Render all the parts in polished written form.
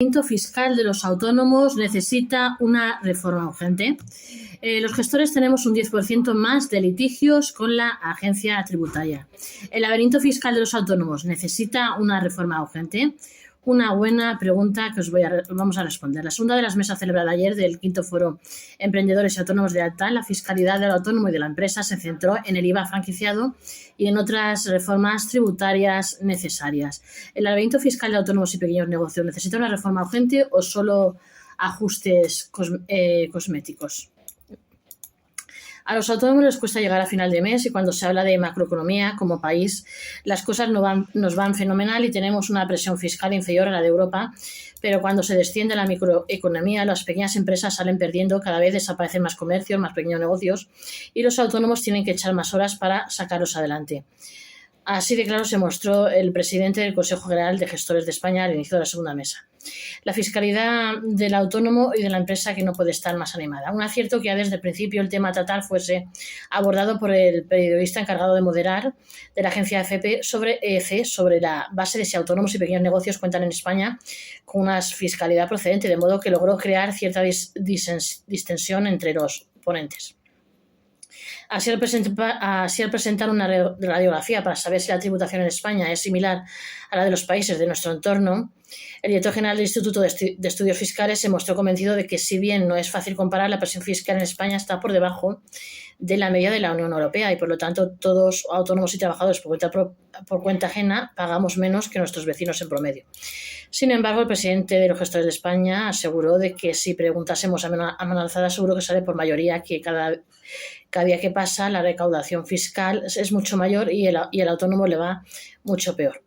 El fiscal de los autónomos necesita una reforma urgente. Los gestores tenemos un 10% más de litigios con la agencia tributaria. El laberinto fiscal de los autónomos necesita una reforma urgente. Una buena pregunta que vamos a responder. La segunda de las mesas celebrada ayer del quinto foro Emprendedores y Autónomos de Alta, la fiscalidad del autónomo y de la empresa se centró en el IVA franquiciado y en otras reformas tributarias necesarias. ¿El laberinto fiscal de autónomos y pequeños negocios necesita una reforma urgente o solo ajustes cosméticos? A los autónomos les cuesta llegar a final de mes y cuando se habla de macroeconomía como país, las cosas nos van fenomenal y tenemos una presión fiscal inferior a la de Europa, pero cuando se desciende la microeconomía, las pequeñas empresas salen perdiendo, cada vez desaparecen más comercios, más pequeños negocios y los autónomos tienen que echar más horas para sacarlos adelante. Así de claro se mostró el presidente del Consejo General de Gestores de España al inicio de la segunda mesa. La fiscalidad del autónomo y de la empresa que no puede estar más animada. Un acierto que ya desde el principio el tema a tratar fuese abordado por el periodista encargado de moderar de la agencia EFE sobre la base de si autónomos y pequeños negocios cuentan en España con una fiscalidad procedente, de modo que logró crear cierta distensión entre los ponentes. Así al presentar una radiografía para saber si la tributación en España es similar a la de los países de nuestro entorno, el director general del Instituto de Estudios Fiscales se mostró convencido de que si bien no es fácil comparar, la presión fiscal en España está por debajo de la media de la Unión Europea y por lo tanto todos autónomos y trabajadores por cuenta ajena pagamos menos que nuestros vecinos en promedio. Sin embargo, el presidente de los gestores de España aseguró de que si preguntásemos a mano alzada seguro que sale por mayoría que cada día que pasa la recaudación fiscal es mucho mayor y el autónomo le va mucho peor.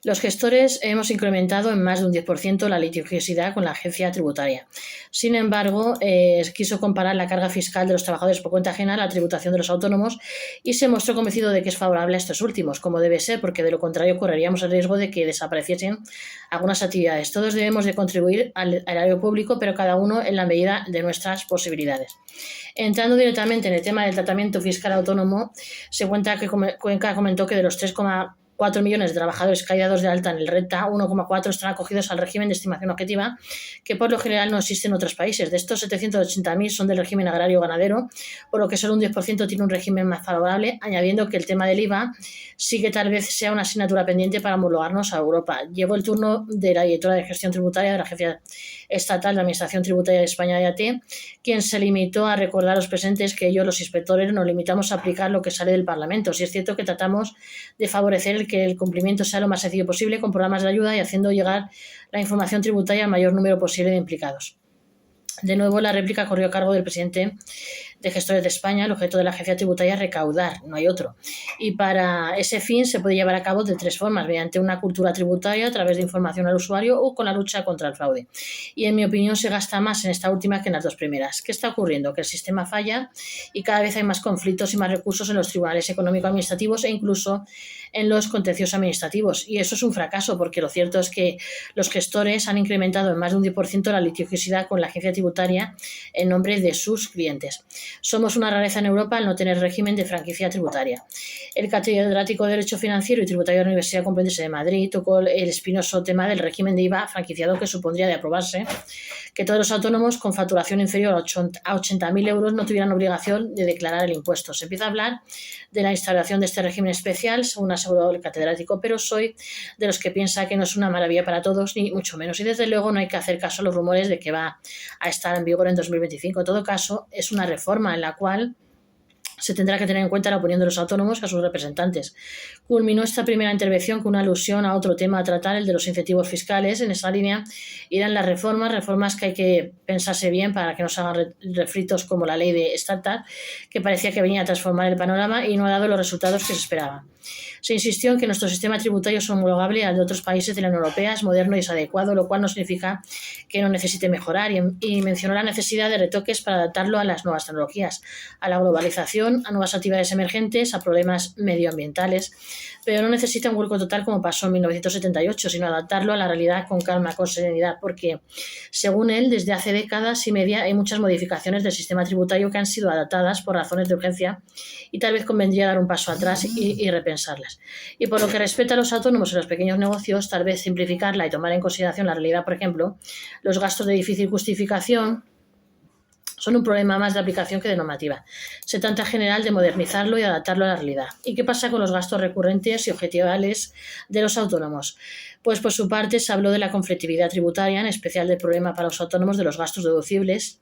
Los gestores hemos incrementado en más de un 10% la litigiosidad con la agencia tributaria. Sin embargo, quiso comparar la carga fiscal de los trabajadores por cuenta ajena a la tributación de los autónomos y se mostró convencido de que es favorable a estos últimos, como debe ser, porque de lo contrario correríamos el riesgo de que desapareciesen algunas actividades. Todos debemos de contribuir al erario público, pero cada uno en la medida de nuestras posibilidades. Entrando directamente en el tema del tratamiento fiscal autónomo, se cuenta que Cuenca comentó que de los 3,4 millones de trabajadores caídos de alta en el RETA, 1,4 están acogidos al régimen de estimación objetiva, que por lo general no existe en otros países. De estos, 780.000 son del régimen agrario-ganadero, por lo que solo un 10% tiene un régimen más favorable, añadiendo que el tema del IVA sí que tal vez sea una asignatura pendiente para homologarnos a Europa. Llegó el turno de la directora de gestión tributaria de la Agencia Estatal de Administración Tributaria de España, AT, quien se limitó a recordar a los presentes que ellos, los inspectores, nos limitamos a aplicar lo que sale del Parlamento. Sí es cierto que tratamos de favorecer que el cumplimiento sea lo más sencillo posible con programas de ayuda y haciendo llegar la información tributaria al mayor número posible de implicados. De nuevo, la réplica corrió a cargo del presidente de Gestores de España. El objeto de la agencia tributaria es recaudar, no hay otro. Y para ese fin se puede llevar a cabo de tres formas: mediante una cultura tributaria, a través de información al usuario o con la lucha contra el fraude. Y en mi opinión se gasta más en esta última que en las dos primeras. ¿Qué está ocurriendo? Que el sistema falla y cada vez hay más conflictos y más recursos en los tribunales económico-administrativos e incluso en los contenciosos administrativos. Y eso es un fracaso, porque lo cierto es que los gestores han incrementado en más de un 10% la litigiosidad con la agencia tributaria en nombre de sus clientes. Somos una rareza en Europa al no tener régimen de franquicia tributaria. El catedrático de Derecho Financiero y Tributario de la Universidad Complutense de Madrid tocó el espinoso tema del régimen de IVA franquiciado, que supondría, de aprobarse, que todos los autónomos con facturación inferior a 80.000 euros no tuvieran obligación de declarar el impuesto. Se empieza a hablar de la instauración de este régimen especial, según aseguró el catedrático, pero soy de los que piensa que no es una maravilla para todos, ni mucho menos. Y desde luego no hay que hacer caso a los rumores de que va a estar en vigor en 2025. En todo caso, es una reforma en la cual se tendrá que tener en cuenta la opinión de los autónomos a sus representantes. Culminó esta primera intervención con una alusión a otro tema a tratar, el de los incentivos fiscales. En esa línea irán las reformas que hay que pensarse bien para que no se hagan refritos como la ley de startup, que parecía que venía a transformar el panorama y no ha dado los resultados que se esperaban. Se insistió en que nuestro sistema tributario es homologable al de otros países de la Unión Europea, es moderno y es adecuado, lo cual no significa que no necesite mejorar, y mencionó la necesidad de retoques para adaptarlo a las nuevas tecnologías, a la globalización adaptación a nuevas actividades emergentes, a problemas medioambientales, pero no necesita un vuelco total como pasó en 1978, sino adaptarlo a la realidad con calma, con serenidad, porque, según él, desde hace décadas y media hay muchas modificaciones del sistema tributario que han sido adaptadas por razones de urgencia y tal vez convendría dar un paso atrás y repensarlas. Y por lo que respecta a los autónomos y los pequeños negocios, tal vez simplificarla y tomar en consideración la realidad, por ejemplo, los gastos de difícil justificación son un problema más de aplicación que de normativa. Se trata en general de modernizarlo y adaptarlo a la realidad. ¿Y qué pasa con los gastos recurrentes y objetivales de los autónomos? Pues por su parte se habló de la conflictividad tributaria, en especial del problema para los autónomos de los gastos deducibles.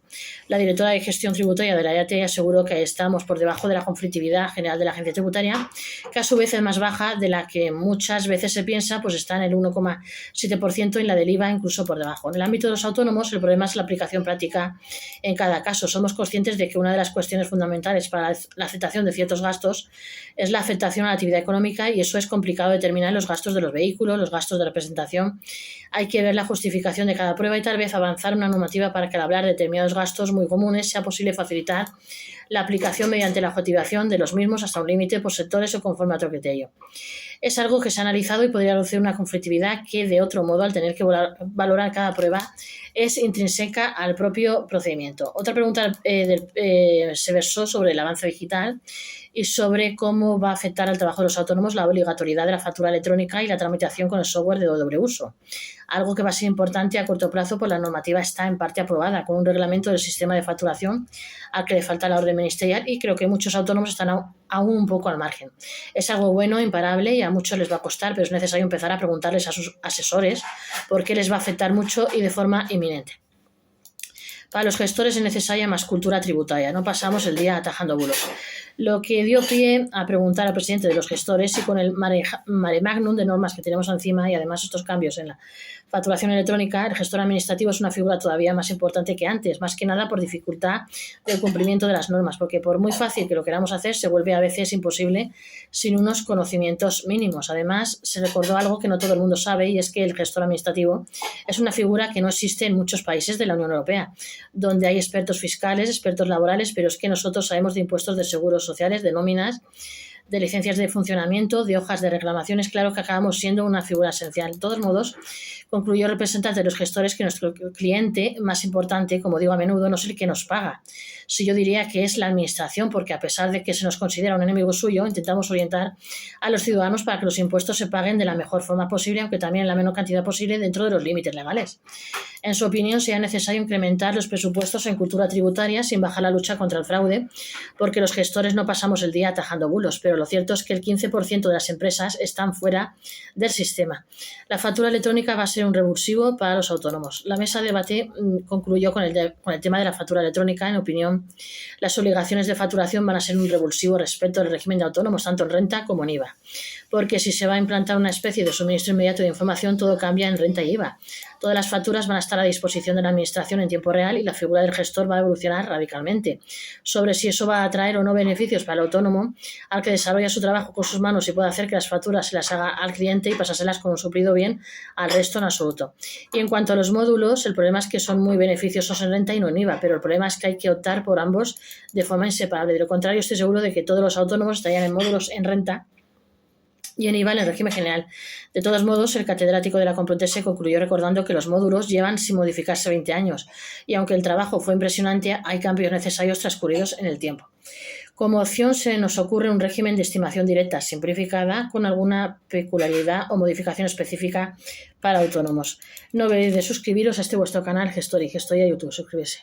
La directora de gestión tributaria de la IAT aseguró que estamos por debajo de la conflictividad general de la agencia tributaria, que a su vez es más baja de la que muchas veces se piensa, pues está en el 1,7% en la del IVA, incluso por debajo. En el ámbito de los autónomos, el problema es la aplicación práctica en cada caso. Somos conscientes de que una de las cuestiones fundamentales para la aceptación de ciertos gastos es la afectación a la actividad económica, y eso es complicado determinar los gastos de los vehículos, los gastos de representación. Hay que ver la justificación de cada prueba y tal vez avanzar una normativa para que al hablar de determinados gastos muy comunes sea posible facilitar la aplicación mediante la objetivación de los mismos hasta un límite por sectores o conforme a otro criterio. Es algo que se ha analizado y podría reducir una conflictividad que, de otro modo, al tener que valorar cada prueba, es intrínseca al propio procedimiento. Otra pregunta se versó sobre el avance digital y sobre cómo va a afectar al trabajo de los autónomos la obligatoriedad de la factura electrónica y la tramitación con el software de doble uso. Algo que va a ser importante a corto plazo, pues la normativa está en parte aprobada con un reglamento del sistema de facturación al que le falta la orden ministerial, y creo que muchos autónomos están aún un poco al margen. Es algo bueno, imparable, y a muchos les va a costar, pero es necesario empezar a preguntarles a sus asesores por qué les va a afectar mucho y de forma inminente. Para los gestores es necesaria más cultura tributaria, no pasamos el día atajando bulos. Lo que dio pie a preguntar al presidente de los gestores si con el mare magnum de normas que tenemos encima y además estos cambios en la facturación electrónica, el gestor administrativo es una figura todavía más importante que antes, más que nada por dificultad del cumplimiento de las normas, porque por muy fácil que lo queramos hacer, se vuelve a veces imposible sin unos conocimientos mínimos. Además, se recordó algo que no todo el mundo sabe, y es que el gestor administrativo es una figura que no existe en muchos países de la Unión Europea, donde hay expertos fiscales, expertos laborales, pero es que nosotros sabemos de impuestos, de seguros sociales, de nóminas, de licencias de funcionamiento, de hojas de reclamaciones. Claro que acabamos siendo una figura esencial. De todos modos, concluyó el representante de los gestores que nuestro cliente más importante, como digo a menudo, no es el que nos paga. Si yo diría que es la administración, porque a pesar de que se nos considera un enemigo suyo, intentamos orientar a los ciudadanos para que los impuestos se paguen de la mejor forma posible, aunque también en la menor cantidad posible dentro de los límites legales. En su opinión, sería necesario incrementar los presupuestos en cultura tributaria sin bajar la lucha contra el fraude, porque los gestores no pasamos el día atajando bulos, pero lo cierto es que el 15% de las empresas están fuera del sistema. La factura electrónica va a ser un revulsivo para los autónomos. La mesa de debate concluyó con el tema de la factura electrónica. En opinión, las obligaciones de facturación van a ser un revulsivo respecto al régimen de autónomos, tanto en renta como en IVA, porque si se va a implantar una especie de suministro inmediato de información, todo cambia en renta y IVA. Todas las facturas van a estar a disposición de la administración en tiempo real y la figura del gestor va a evolucionar radicalmente. Sobre si eso va a traer o no beneficios para el autónomo, al que desarrolla su trabajo con sus manos y puede hacer que las facturas se las haga al cliente y pasárselas con un suplido bien al resto, en absoluto. Y en cuanto a los módulos, el problema es que son muy beneficiosos en renta y no en IVA, pero el problema es que hay que optar por ambos de forma inseparable. De lo contrario, estoy seguro de que todos los autónomos estarían en módulos en renta y en IVA en el régimen general. De todos modos, el catedrático de la Complutense concluyó recordando que los módulos llevan sin modificarse 20 años, y aunque el trabajo fue impresionante, hay cambios necesarios transcurridos en el tiempo. Como opción se nos ocurre un régimen de estimación directa simplificada con alguna peculiaridad o modificación específica para autónomos. No olvidéis de suscribiros a este vuestro canal Gestor y Gestoría YouTube. Suscribirse.